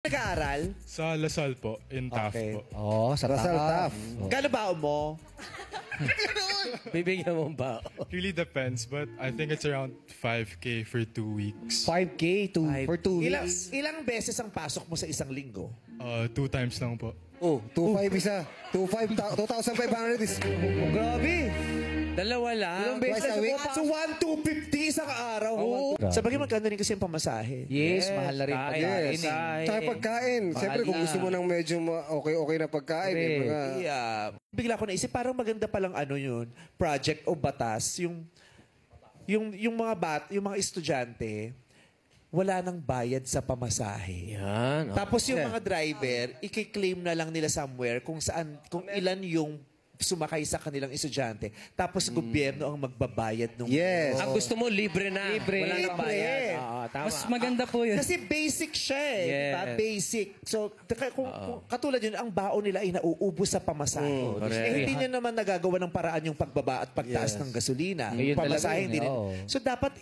Nag-aaral? Sa Lasal po, in TAF po. Oh, sa Lasal TAF. TAF. Gano'n baon mo? Bibigyan mo ba? Really depends, but I think it's around 5K for 2 weeks. 5K for 2 weeks. Ilang beses ang pasok mo sa isang linggo? 2 times lang po. Oh, 2,500 isa. 2,500 is... Oh, grabe. Dalawa lang. Ilang beses a week? So, 1,250 isang araw. Sa bagay magkano rin kasi ang pamasahe. Yes, mahal na rin pagkain. Tsaka pagkain. Siyempre, kung gusto mo ng medyo okay na pagkain. Bigla ko naisip, parang maganda palang ano yun, project o batas, yung mga estudyante, wala nang bayad sa pamasahe. Yan. Tapos yung mga driver, i-claim na lang nila somewhere kung ilan yung sumakay sa kanilang estudyante. Tapos gobyerno ang magbabayad ng... Yes. Ang gusto mo, libre na. Wala nang bayad. Tama. Mas maganda po yun. Kasi basic siya eh. Yes. Diba? Basic. So, kung katulad yun, ang baon nila ay nauubos sa pamasahe. Hindi nyo naman nagagawa ng paraan yung pagbaba at pagtaas ng gasolina. Yun Pamasahe, talaga hindi yun. So, dapat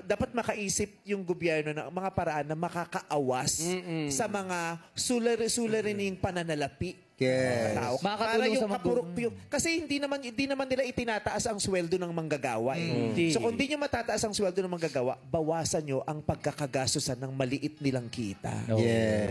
dapat makaisip yung gobyerno ng mga paraan na makakaawas sa mga sularining pananalapi. Yes. Para yung kasi hindi naman nila itinataas ang sweldo ng manggagawa. So kung hindi nyo matataas ang sweldo ng manggagawa, bawasan nyo ang pagkakagastusan ng maliit nilang kita. Yes.